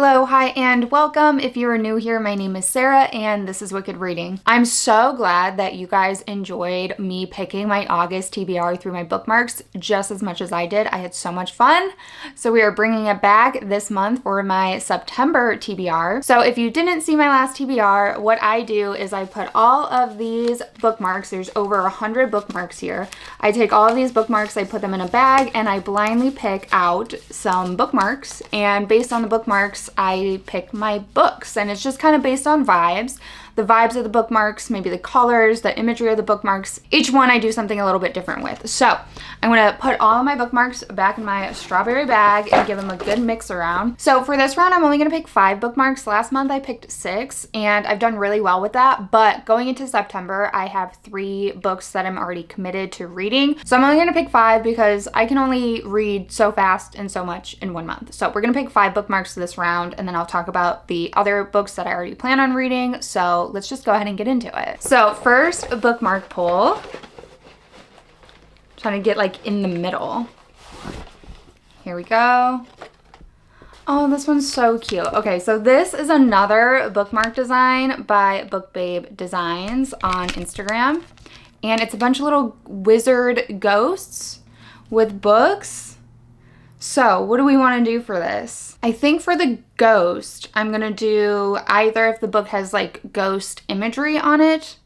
Hello, hi, and welcome. If you are new here, my name is Sarah, and this is Wicked Reading. I'm so glad that you guys enjoyed me picking my August TBR through my bookmarks just as much as I did. I had so much fun. So we are bringing it back this month for my September TBR. So if you didn't see my last TBR, what I do is I put all of these bookmarks, there's over 100 bookmarks here. I take all of these bookmarks, I put them in a bag, and I blindly pick out some bookmarks, and based on the bookmarks, I pick my books, and it's just kind of based on vibes. The vibes of the bookmarks, maybe the colors, the imagery of the bookmarks. Each one I do something a little bit different with. So I'm gonna put all of my bookmarks back in my strawberry bag and give them a good mix around. So for this round, I'm only gonna pick 5 bookmarks. Last month I picked 6 and I've done really well with that. But going into September, I have 3 books that I'm already committed to reading. So I'm only gonna pick 5 because I can only read so fast and so much in 1 month. So we're gonna pick 5 bookmarks this round, and then I'll talk about the other books that I already plan on reading. So let's just go ahead and get into it. So first, a bookmark pull. Trying to get like in the middle. Here we go. Oh, this one's so cute. Okay, so this is another bookmark design by Book Babe Designs on Instagram. And it's a bunch of little wizard ghosts with books. So what do we want to do for this? I think for the ghost, I'm going to do either if the book has like ghost imagery on it,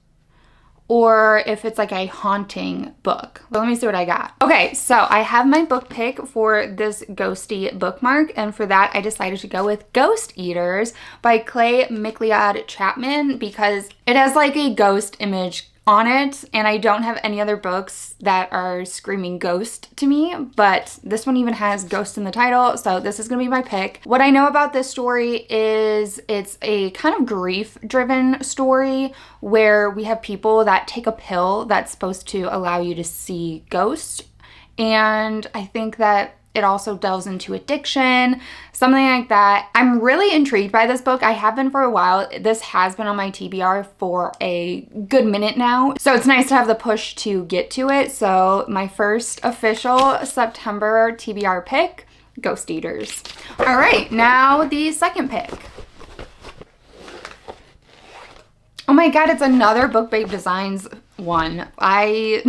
or if it's like a haunting book. But let me see what I got. Okay, so I have my book pick for this ghosty bookmark, and for that I decided to go with Ghost Eaters by Clay McLeod Chapman because it has like a ghost image on it, and I don't have any other books that are screaming ghost to me, but this one even has ghost in the title, so this is gonna be my pick. What I know about this story is it's a kind of grief-driven story where we have people that take a pill that's supposed to allow you to see ghosts, and I think that it also delves into addiction, something like that. I'm really intrigued by this book. I have been for a while. This has been on my TBR for a good minute now. So it's nice to have the push to get to it. So my first official September TBR pick, Ghost Eaters. All right, now the second pick. Oh my God, it's another Book Babe Designs one. I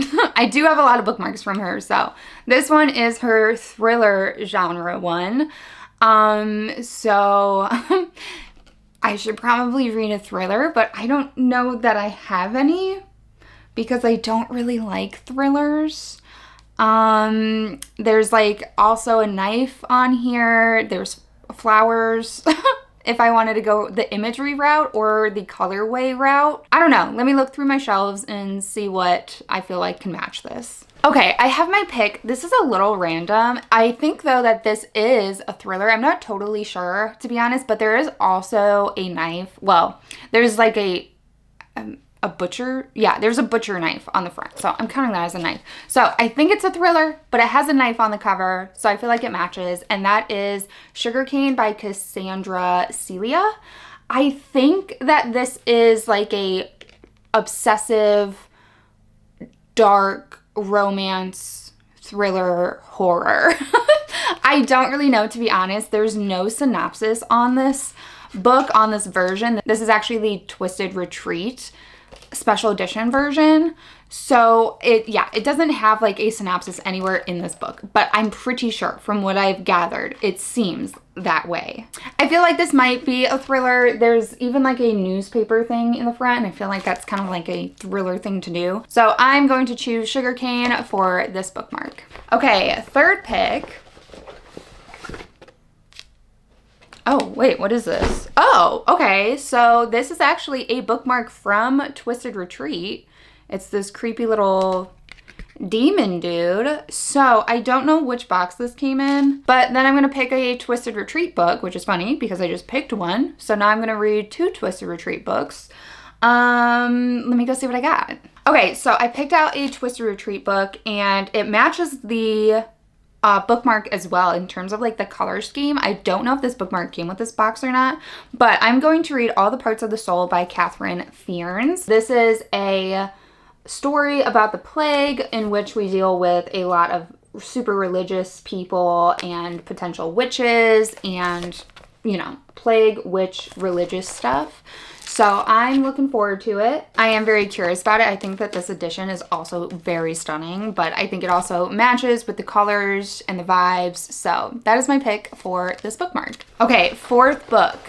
do have a lot of bookmarks from her. So this one is her thriller genre one. So I should probably read a thriller, but I don't know that I have any because I don't really like thrillers. There's like also a knife on here. There's flowers. If I wanted to go the imagery route or the colorway route. I don't know. Let me look through my shelves and see what I feel like can match this. Okay, I have my pick. This is a little random. I think though that this is a thriller. I'm not totally sure, to be honest, but there is also a knife. Well, there's like a butcher. Yeah, there's a butcher knife on the front. So I'm counting that as a knife. So I think it's a thriller, but it has a knife on the cover. So I feel like it matches. And that is Sugarcane by Cassandra Celia. I think that this is like a obsessive, dark romance thriller horror. I don't really know, to be honest. There's no synopsis on this book, on this version. This is actually the Twisted Retreat special edition version. So it doesn't have like a synopsis anywhere in this book, but I'm pretty sure from what I've gathered, it seems that way. I feel like this might be a thriller. There's even like a newspaper thing in the front, and I feel like that's kind of like a thriller thing to do. So I'm going to choose Sugarcane for this bookmark. Okay, third pick. Oh, wait, what is this? Oh, okay, so this is actually a bookmark from Twisted Retreat. It's this creepy little demon dude. So I don't know which box this came in, but then I'm gonna pick a Twisted Retreat book, which is funny because I just picked one. So now I'm gonna read 2 Twisted Retreat books. Let me go see what I got. Okay, so I picked out a Twisted Retreat book, and it matches the bookmark as well in terms of like the color scheme. I don't know if this bookmark came with this box or not, but I'm going to read All the Parts of the Soul by Catherine Fearns. This is a story about the plague in which we deal with a lot of super religious people and potential witches and you know, plague, witch, religious stuff. So I'm looking forward to it. I am very curious about it. I think that this edition is also very stunning, but I think it also matches with the colors and the vibes. So that is my pick for this bookmark. Okay, fourth book.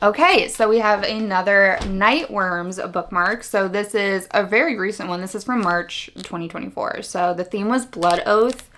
Okay, so we have another Nightworms bookmark. So this is a very recent one. This is from March 2024. So the theme was Blood Oath.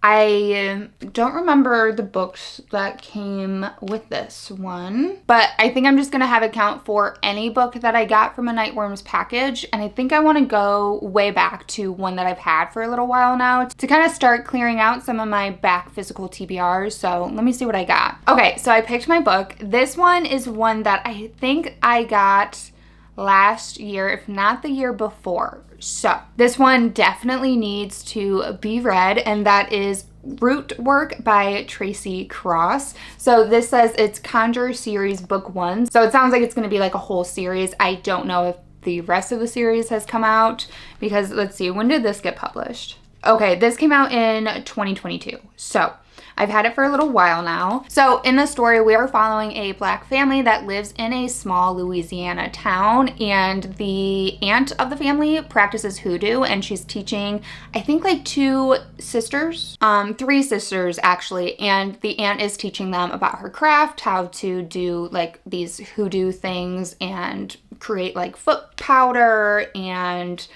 I don't remember the books that came with this one, but I think I'm just going to have it count for any book that I got from a Nightworms package. And I think I want to go way back to one that I've had for a little while now to kind of start clearing out some of my back physical TBRs. So let me see what I got. Okay, so I picked my book. This one is one that I think I got last year, if not the year before. So this one definitely needs to be read, and that is Root Work by Tracy Cross. So this says it's Conjure Series Book 1. So it sounds like it's going to be like a whole series. I don't know if the rest of the series has come out because let's see, when did this get published? Okay, this came out in 2022. So I've had it for a little while now. So in the story, we are following a Black family that lives in a small Louisiana town, and the aunt of the family practices hoodoo, and she's teaching, I think, like 2 sisters, 3 sisters actually, and the aunt is teaching them about her craft, how to do like these hoodoo things and create like foot powder and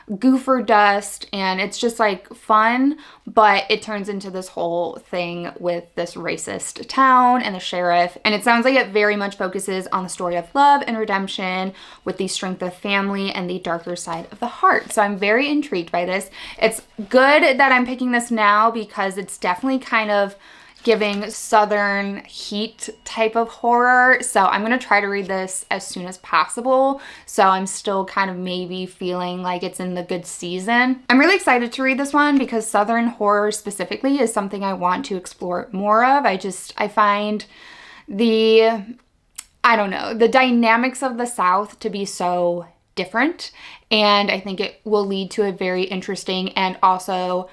goofer dust, and it's just like fun, but it turns into this whole thing with this racist town and the sheriff, and it sounds like it very much focuses on the story of love and redemption with the strength of family and the darker side of the heart. So I'm very intrigued by this. It's good that I'm picking this now because it's definitely kind of giving Southern heat type of horror. So I'm going to try to read this as soon as possible. So I'm still kind of maybe feeling like it's in the good season. I'm really excited to read this one because Southern horror specifically is something I want to explore more of. I find the dynamics of the South to be so different. And I think it will lead to a very interesting and also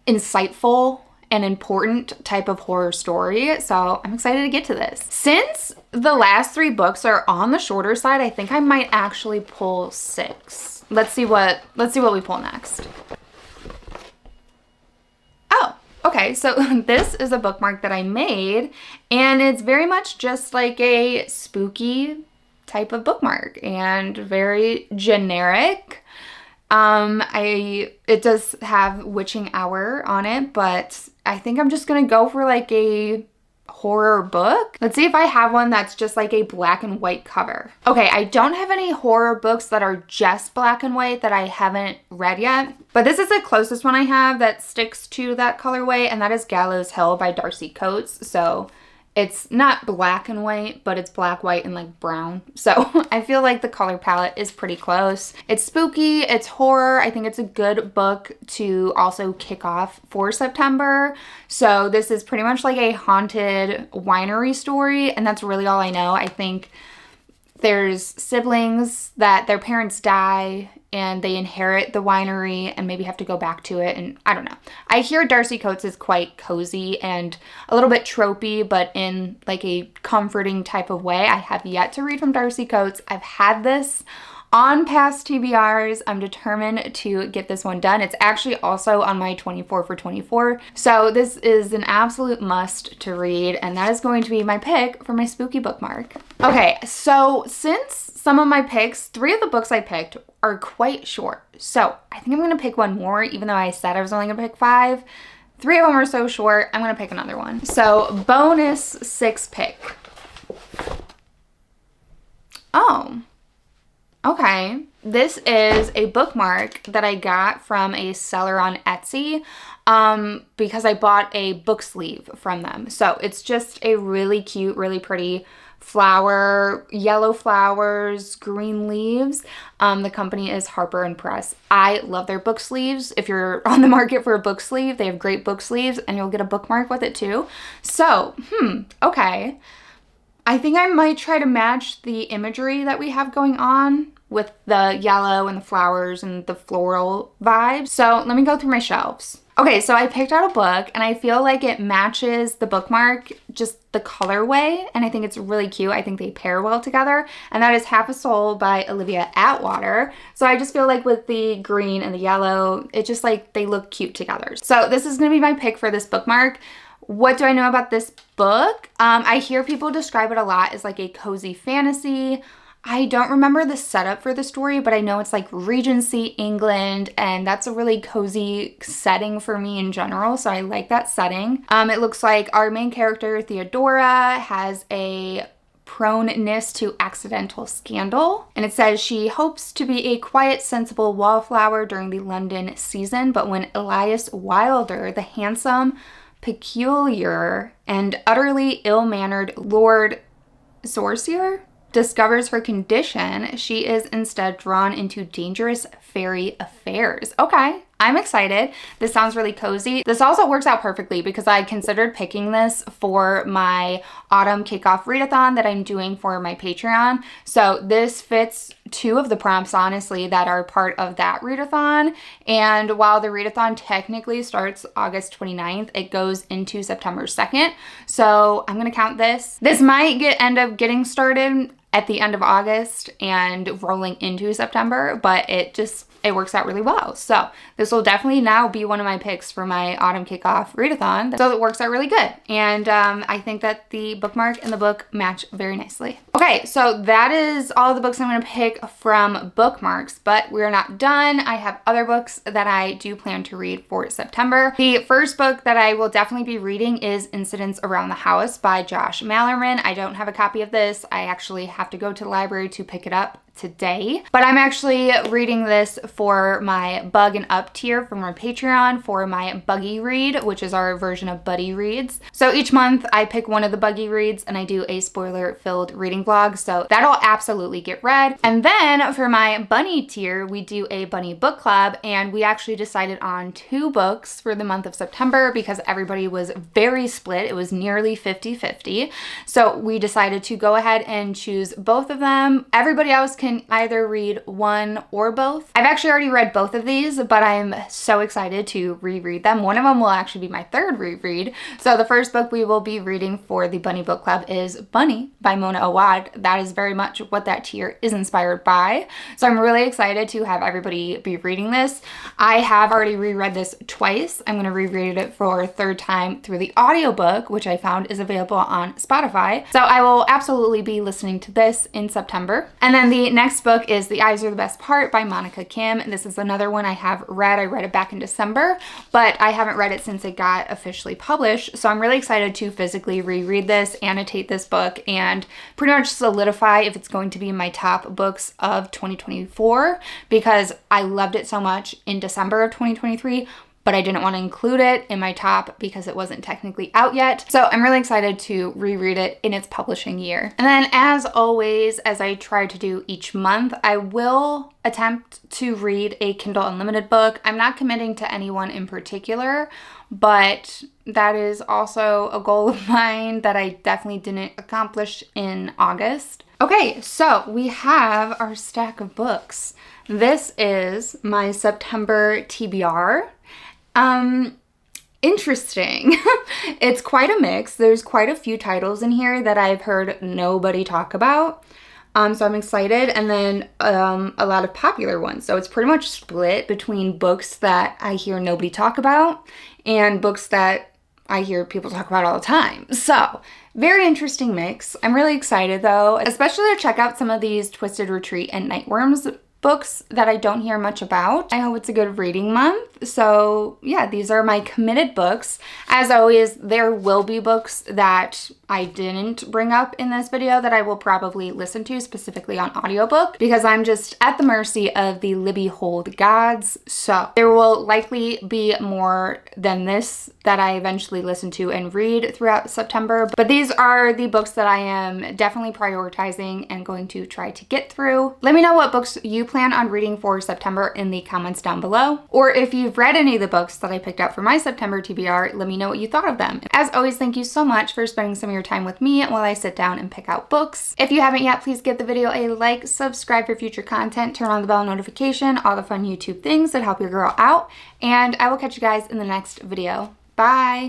insightful an important type of horror story. So I'm excited to get to this. Since the last 3 books are on the shorter side, I think I might actually pull 6. Let's see what we pull next. Oh, okay. So this is a bookmark that I made, and it's very much just like a spooky type of bookmark and very generic. It does have Witching Hour on it, but I think I'm just gonna go for like a horror book. Let's see if I have one that's just like a black and white cover. Okay, I don't have any horror books that are just black and white that I haven't read yet, but this is the closest one I have that sticks to that colorway, and that is Gallows Hill by Darcy Coates. So it's not black and white, but it's black, white, and like brown. So I feel like the color palette is pretty close. It's spooky, it's horror. I think it's a good book to also kick off for September. So this is pretty much like a haunted winery story, and that's really all I know. I think there's siblings that their parents die and they inherit the winery and maybe have to go back to it, and I don't know. I hear Darcy Coates is quite cozy and a little bit tropey, but in like a comforting type of way. I have yet to read from Darcy Coates. I've had this on past TBRs. I'm determined to get this one done. It's actually also on my 24 for 24. So this is an absolute must to read, and that is going to be my pick for my spooky bookmark. Okay, so since some of my picks, 3 of the books I picked are quite short. So I think I'm going to pick one more, even though I said I was only going to pick 5. 3 of them are so short, I'm going to pick another one. So bonus 6 pick. Oh, okay. This is a bookmark that I got from a seller on Etsy because I bought a book sleeve from them. So it's just a really cute, really pretty flower, yellow flowers, green leaves. The company is Harper and Press. I love their book sleeves. If you're on the market for a book sleeve, they have great book sleeves, and you'll get a bookmark with it too. So, okay. I think I might try to match the imagery that we have going on with the yellow and the flowers and the floral vibes. So let me go through my shelves. Okay, so I picked out a book and I feel like it matches the bookmark, just the colorway, and I think it's really cute. I think they pair well together, and that is Half a Soul by Olivia Atwater. So I just feel like with the green and the yellow, it just like they look cute together. So this is gonna be my pick for this bookmark. What do I know about this book? I hear people describe it a lot as like a cozy fantasy. I don't remember the setup for the story, but I know it's like Regency England, and that's a really cozy setting for me in general, so I like that setting. It looks like our main character, Theodora, has a proneness to accidental scandal, and it says she hopes to be a quiet, sensible wallflower during the London season, but when Elias Wilder, the handsome, peculiar, and utterly ill-mannered Lord Sorcier discovers her condition, she is instead drawn into dangerous fairy affairs. Okay, I'm excited. This sounds really cozy. This also works out perfectly because I considered picking this for my autumn kickoff readathon that I'm doing for my Patreon. So this fits two of the prompts, honestly, that are part of that readathon. And while the readathon technically starts August 29th, it goes into September 2nd. So I'm gonna count this. This might end up getting started at the end of August and rolling into September, but it works out really well. So this will definitely now be one of my picks for my autumn kickoff readathon. So it works out really good. And I think that the bookmark and the book match very nicely. Okay, so that is all the books I'm gonna pick from bookmarks, but we're not done. I have other books that I do plan to read for September. The first book that I will definitely be reading is Incidents Around the House by Josh Malerman. I don't have a copy of this. I actually have to go to the library to pick it up today, but I'm actually reading this for my Bug and Up tier from our Patreon for my Buggy Read, which is our version of Buddy Reads. So each month I pick one of the Buggy Reads and I do a spoiler-filled reading vlog, so that'll absolutely get read. And then for my Bunny tier, we do a Bunny book club, and we actually decided on 2 books for the month of September because everybody was very split. It was nearly 50-50. So we decided to go ahead and choose both of them. Everybody else can either read one or both. I've actually already read both of these, but I'm so excited to reread them. One of them will actually be my third reread. So the first book we will be reading for the Bunny Book Club is Bunny by Mona Awad. That is very much what that tier is inspired by. So I'm really excited to have everybody be reading this. I have already reread this twice. I'm going to reread it for a third time through the audiobook, which I found is available on Spotify. So I will absolutely be listening to this in September. And then the next book is The Eyes Are the Best Part by Monica Kim. This is another one I have read. I read it back in December, but I haven't read it since it got officially published. So I'm really excited to physically reread this, annotate this book, and pretty much solidify if it's going to be in my top books of 2024, because I loved it so much in December of 2023. But I didn't want to include it in my top because it wasn't technically out yet. So I'm really excited to reread it in its publishing year. And then as always, as I try to do each month, I will attempt to read a Kindle Unlimited book. I'm not committing to anyone in particular, but that is also a goal of mine that I definitely didn't accomplish in August. Okay, so we have our stack of books. This is my September TBR. Interesting. It's quite a mix. There's quite a few titles in here that I've heard nobody talk about. So I'm excited. And then a lot of popular ones. So it's pretty much split between books that I hear nobody talk about and books that I hear people talk about all the time. So very interesting mix. I'm really excited though, especially to check out some of these Twisted Retreat and Nightworms books that I don't hear much about. I hope it's a good reading month. So yeah, these are my committed books. As always, there will be books that I didn't bring up in this video that I will probably listen to specifically on audiobook because I'm just at the mercy of the Libby Hold gods. So there will likely be more than this that I eventually listen to and read throughout September. But these are the books that I am definitely prioritizing and going to try to get through. Let me know what books you plan on reading for September in the comments down below. Or if you've read any of the books that I picked out for my September TBR, let me know what you thought of them. As always, thank you so much for spending some of your time with me while I sit down and pick out books. If you haven't yet, please give the video a like, subscribe for future content, turn on the bell notification, all the fun YouTube things that help your girl out, and I will catch you guys in the next video. Bye!